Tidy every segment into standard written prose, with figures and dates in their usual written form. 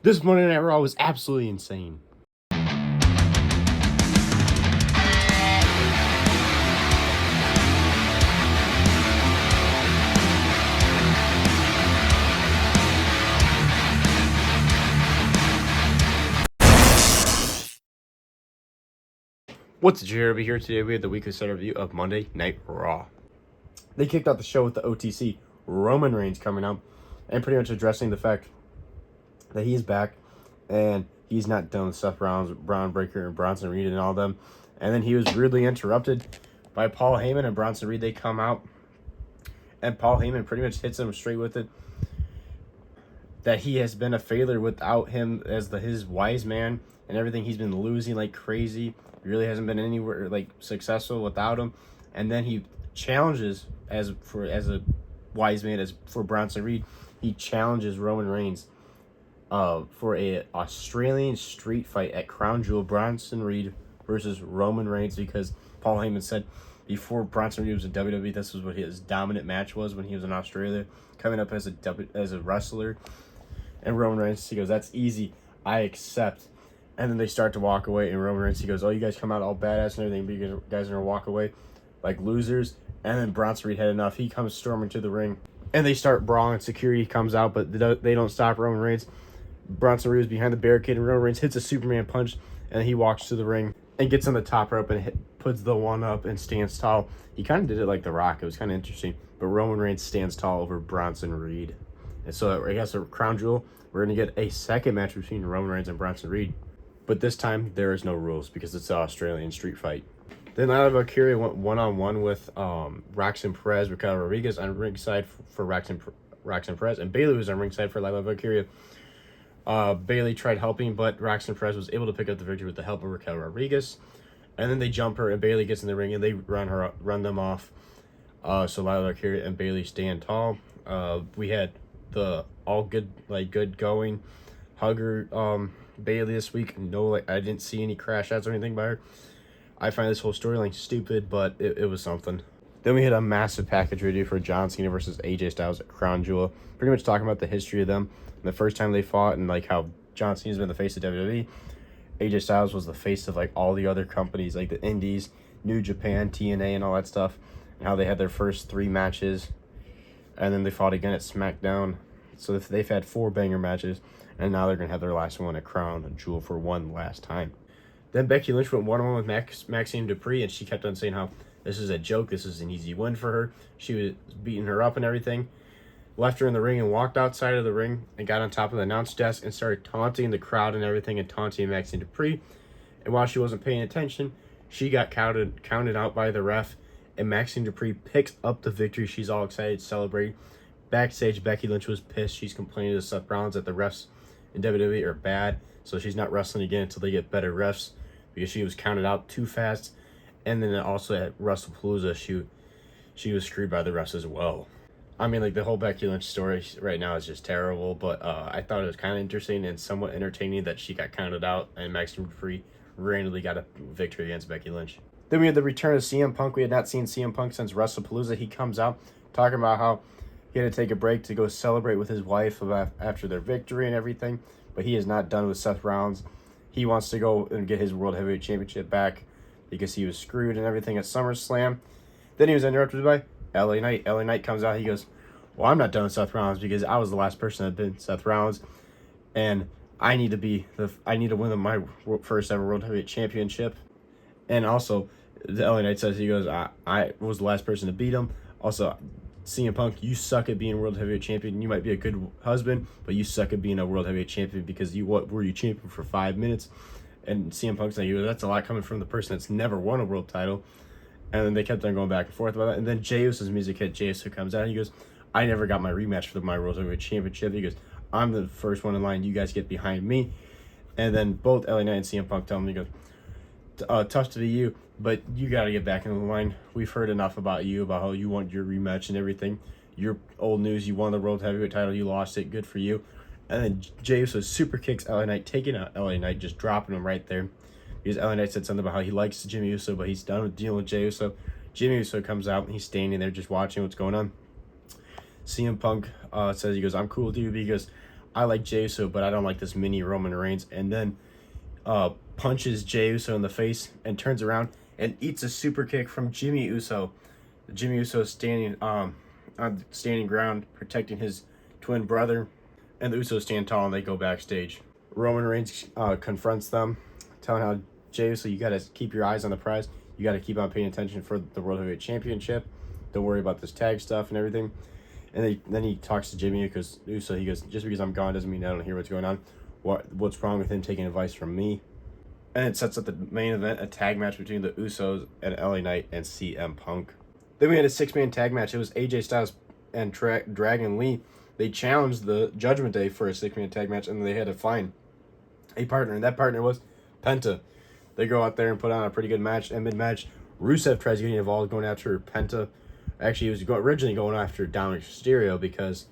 This Monday Night Raw was absolutely insane. What's Jeremy here? Today we have the weekly set review of Monday Night Raw. They kicked off the show with the OTC Roman Reigns coming out and pretty much addressing the fact that he's back and he's not done with Seth Rollins, Braun Breaker, and Bronson Reed and all them. And then he was rudely interrupted by Paul Heyman and Bronson Reed. They come out and Paul Heyman pretty much hits him straight with it that he has been a failure without him as his wise man and everything. He's been losing like crazy. He really hasn't been anywhere like successful without him. And then he challenges as a wise man for Bronson Reed. He challenges Roman Reigns for a Australian street fight at Crown Jewel. Bronson Reed versus Roman Reigns, because Paul Heyman said before Bronson Reed was in WWE, this was what his dominant match was when he was in Australia, coming up as a wrestler. And Roman Reigns, he goes, "That's easy, I accept." And then they start to walk away, and Roman Reigns, he goes, "Oh, you guys come out all badass and everything, but you guys are gonna walk away like losers." And then Bronson Reed had enough. He comes storming to the ring, and they start brawling. Security comes out, but they don't stop Roman Reigns. Bronson Reed is behind the barricade, and Roman Reigns hits a Superman punch, and he walks to the ring and gets on the top rope and puts the one up and stands tall. He kind of did it like The Rock. It was kind of interesting. But Roman Reigns stands tall over Bronson Reed. And so I guess at Crown Jewel, we're going to get a second match between Roman Reigns and Bronson Reed. But this time, there is no rules because it's an Australian street fight. Then Lila Valkyria went one-on-one with Roxanne Perez, Raquel Rodriguez on ringside for Roxanne Perez, and Bayley was on ringside for Lila Valkyria. Bayley tried helping, but Roxanne Perez was able to pick up the victory with the help of Raquel Rodriguez. And then they jump her, and Bayley gets in the ring, and they run them off. So Lila Valkyria and Bayley stand tall. We had the all good going hugger Bayley this week. No, I didn't see any crash outs or anything by her. I find this whole storyline stupid, but it was something. Then we had a massive package review for John Cena versus AJ Styles at Crown Jewel. Pretty much talking about the history of them, and the first time they fought, and like how John Cena's been the face of WWE. AJ Styles was the face of like all the other companies, like the Indies, New Japan, TNA, and all that stuff, and how they had their first 3 matches, and then they fought again at SmackDown. So they've had 4 banger matches, and now they're gonna have their last one at Crown Jewel for one last time. Then Becky Lynch went one-on-one with Maxine Dupree, and she kept on saying how this is a joke, this is an easy win for her. She was beating her up and everything. Left her in the ring and walked outside of the ring and got on top of the announce desk and started taunting the crowd and everything and taunting Maxine Dupree. And while she wasn't paying attention, she got counted out by the ref, and Maxine Dupree picks up the victory. She's all excited to celebrate. Backstage, Becky Lynch was pissed. She's complaining to Seth Rollins that the refs in WWE are bad, so she's not wrestling again until they get better refs, because she was counted out too fast. And then also at WrestlePalooza, she was screwed by the refs as well. I mean, like, the whole Becky Lynch story right now is just terrible, but I thought it was kind of interesting and somewhat entertaining that she got counted out and Maxine Dupree randomly got a victory against Becky Lynch. Then we had the return of CM Punk. We had not seen CM Punk since WrestlePalooza. He comes out talking about how he had to take a break to go celebrate with his wife after their victory and everything, but he is not done with Seth Rollins. He wants to go and get his World Heavyweight Championship back because he was screwed and everything at SummerSlam. Then he was interrupted by LA Knight. LA Knight comes out. He goes, "Well, I'm not done with Seth Rollins because I was the last person that been Seth Rollins, and I need to win my first ever World Heavyweight Championship." And also, the LA Knight says, he goes, I was the last person to beat him. Also, CM Punk, you suck at being World Heavyweight Champion. You might be a good husband, but you suck at being a World Heavyweight Champion because you were you champion for 5 minutes. And CM Punk's like, that's a lot coming from the person that's never won a world title. And then they kept on going back and forth about that. And then Jey Uso's music hit. Jey Uso comes out and he goes, "I never got my rematch for my World Heavyweight Championship." He goes, "I'm the first one in line. You guys get behind me." And then both LA Knight and CM Punk tell him, he goes, "Tough to be you, but you got to get back in the line. We've heard enough about you, about how you want your rematch and everything. You're old news. You won the World Heavyweight title. You lost it. Good for you." And then Jey Uso super kicks LA Knight, taking out LA Knight, just dropping him right there. Because LA Knight said something about how he likes Jimmy Uso, but he's done with dealing with Jey Uso. Jimmy Uso comes out, and he's standing there just watching what's going on. CM Punk says, he goes, "I'm cool with you because I like Jey Uso, but I don't like this mini Roman Reigns. And then punches Jey Uso in the face and turns around and eats a super kick from Jimmy Uso. Jimmy Uso is standing on standing ground, protecting his twin brother, and the Usos stand tall and they go backstage. Roman Reigns confronts them, telling how Jey Uso, you gotta keep your eyes on the prize. You gotta keep on paying attention for the World Heavyweight Championship. Don't worry about this tag stuff and everything. And then he talks to Jimmy Uso. He goes, just because I'm gone doesn't mean I don't hear what's going on. What's wrong with him taking advice from me? And it sets up the main event, a tag match between the Usos and LA Knight and CM Punk. Then we had a 6-man tag match. It was AJ Styles and Dragon Lee. They challenged the Judgment Day for a 6-man tag match, and they had to find a partner, and that partner was Penta. They go out there and put on a pretty good match, and mid-match, Rusev tries getting involved, going after Penta. Actually, he was originally going after Dominic Mysterio because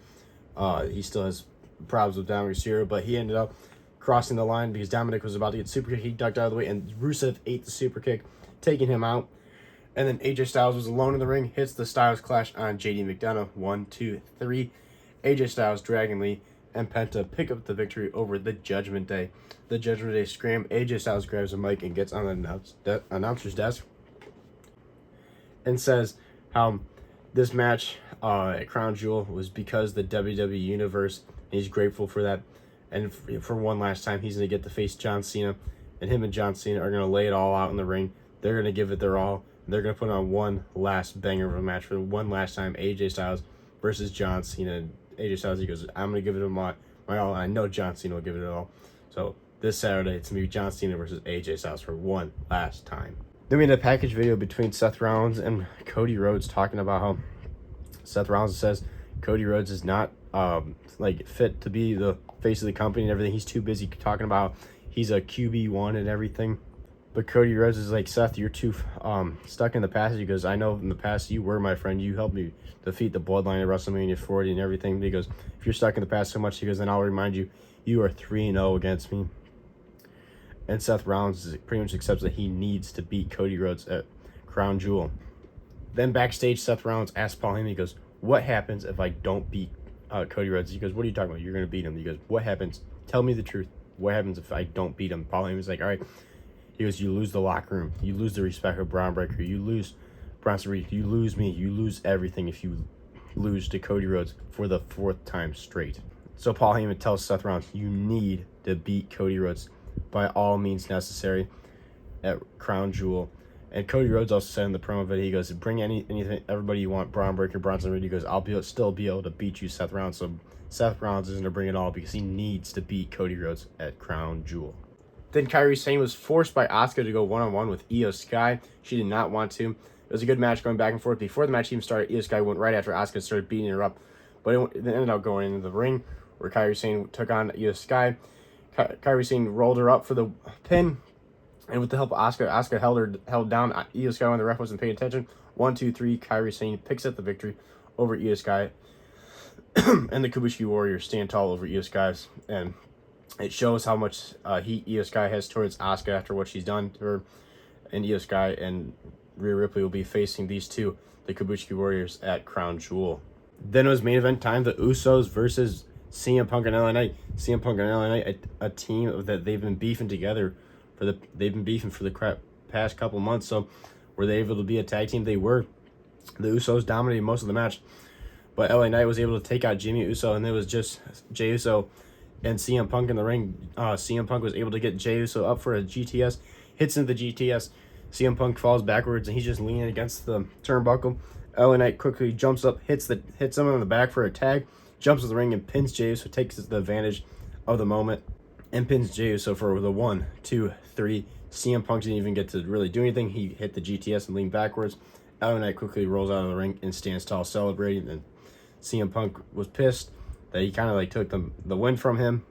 he still has problems with Dominic Mysterio, but he ended up crossing the line because Dominic was about to get super kick. He ducked out of the way, and Rusev ate the super kick, taking him out. And then AJ Styles was alone in the ring, hits the Styles Clash on JD McDonough. 1, 2, 3. AJ Styles, Dragon Lee, and Penta pick up the victory over the Judgment Day. The Judgment Day scram. AJ Styles grabs a mic and gets on the announcer's desk and says how this match at Crown Jewel was because the WWE Universe, and he's grateful for that. And for one last time, he's going to get to face John Cena, and him and John Cena are going to lay it all out in the ring. They're going to give it their all. They're going to put on one last banger of a match for one last time. AJ Styles versus John Cena. AJ Styles, he goes, I'm going to give it my all, and I know John Cena will give it all. So this Saturday, it's going to be John Cena versus AJ Styles for one last time. Then we had a package video between Seth Rollins and Cody Rhodes talking about how Seth Rollins says Cody Rhodes is not fit to be the face of the company and everything. He's too busy talking about he's a QB1 and everything. But Cody Rhodes is like, Seth, you're too stuck in the past. He goes, I know in the past you were my friend. You helped me defeat the Bloodline at WrestleMania 40 and everything. But he goes, if you're stuck in the past so much, he goes, then I'll remind you, you are 3-0 against me. And Seth Rollins pretty much accepts that he needs to beat Cody Rhodes at Crown Jewel. Then backstage, Seth Rollins asks Paul Heyman, he goes, what happens if I don't beat Cody Rhodes? He goes, what are you talking about? You're going to beat him. He goes, what happens? Tell me the truth. What happens if I don't beat him? Paul Heyman's like, all right. He goes, you lose the locker room. You lose the respect of Braun Breaker. You lose Bronson Reed. You lose me. You lose everything if you lose to Cody Rhodes for the 4th time straight. So Paul Heyman tells Seth Rollins, you need to beat Cody Rhodes by all means necessary at Crown Jewel. And Cody Rhodes also said in the promo video, he goes, bring anything, everybody you want, Braun Breaker, Bronson Reed. He goes, I'll still be able to beat you, Seth Rollins. So Seth Rollins isn't going to bring it all because he needs to beat Cody Rhodes at Crown Jewel. Then Kairi Sane was forced by Asuka to go one-on-one with Io Sky. She did not want to. It was a good match going back and forth. Before the match even started, Io Sky went right after Asuka started beating her up. But it ended up going into the ring where Kairi Sane took on Io Sky. Kairi Sane rolled her up for the pin. And with the help of Asuka held down Io Sky when the ref wasn't paying attention. 1, 2, 3, Kairi Sane picks up the victory over Io Sky. And the Kabuki Warriors stand tall over Io Sky. And it shows how much heat Io Sky has towards Asuka after what she's done to her. And Io Sky and Rhea Ripley will be facing these two, the Kabuki Warriors, at Crown Jewel. Then it was main event time, the Usos versus CM Punk and LA Knight. CM Punk and LA Knight, a team that they've been beefing together for the past couple months. So were they able to be a tag team? They were. The Usos dominated most of the match, but LA Knight was able to take out Jimmy Uso, and it was just Jey Uso and CM Punk in the ring. CM Punk was able to get Jey Uso up for a GTS, hits into the GTS. CM Punk falls backwards, and he's just leaning against the turnbuckle. LA Knight quickly jumps up, hits him on the back for a tag, jumps to the ring and pins Jey Uso, takes the advantage of the moment, and pins Jey Uso for the 1, 2, 3. CM Punk didn't even get to really do anything. He hit the GTS and leaned backwards. LA Knight quickly rolls out of the ring and stands tall celebrating. And CM Punk was pissed that he kind of took the win from him.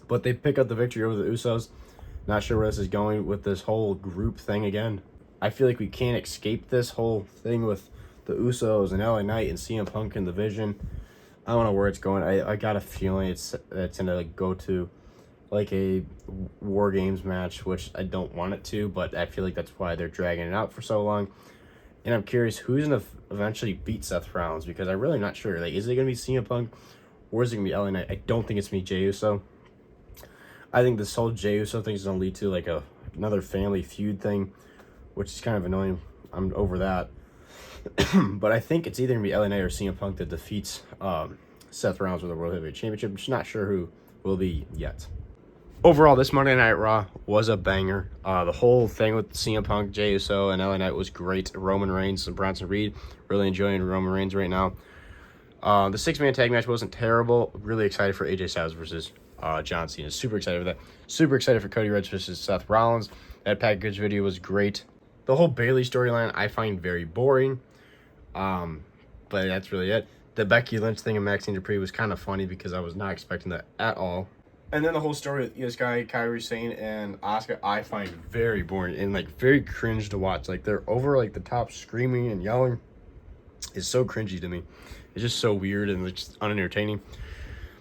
But they pick up the victory over the Usos. Not sure where this is going with this whole group thing again. I feel like we can't escape this whole thing with the Usos and LA Knight and CM Punk in the Vision. I don't know where it's going. I got a feeling it's gonna go to a War Games match, which I don't want it to, but I feel like that's why they're dragging it out for so long. And I'm curious who's gonna eventually beat Seth Rollins, because I'm really not sure. Is it gonna be CM Punk or is it going to be LA Knight? I don't think it's going to be Jey Uso. I think this whole Jey Uso thing is going to lead to like another family feud thing, which is kind of annoying. I'm over that. But I think it's either going to be LA Knight or CM Punk that defeats Seth Rollins with the World Heavyweight Championship. I'm just not sure who will be yet. Overall, this Monday Night Raw was a banger. The whole thing with CM Punk, Jey Uso, and LA Knight was great. Roman Reigns and Bronson Reed, really enjoying Roman Reigns right now. The 6-man tag match wasn't terrible. Really excited for AJ Styles versus John Cena. Super excited for that. Super excited for Cody Rhodes versus Seth Rollins. That package video was great. The whole Bayley storyline I find very boring. But that's really it. The Becky Lynch thing and Maxine Dupree was kind of funny because I was not expecting that at all. And then the whole story with this guy, Kairi Sane and Asuka, I find very boring and like very cringe to watch. Like they're over like the top screaming and yelling. It's so cringy to me. It's just so weird and like, just unentertaining.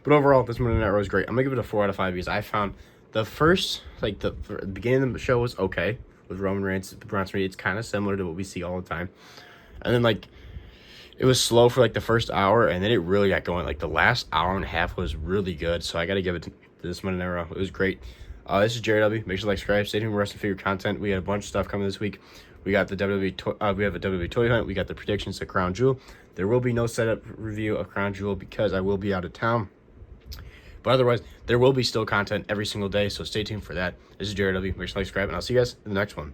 But overall, this Monday Night Raw was great. I'm gonna give it a 4 out of 5 because I found the first, like the beginning of the show was okay with Roman Reigns, the Bronson Reed. It's kind of similar to what we see all the time. And then like it was slow for like the first hour, and then it really got going. Like the last hour and a half was really good. So I got to give it to this Monday Night Raw. It was great. This is Jerry W. Make sure to like, subscribe, stay tuned for the rest of your content. We got a bunch of stuff coming this week. We got the WWE. We have a WWE toy hunt. We got the predictions to Crown Jewel. There will be no setup review of Crown Jewel because I will be out of town. But otherwise, there will be still content every single day. So stay tuned for that. This is Jerry W. Make sure to like, subscribe, and I'll see you guys in the next one.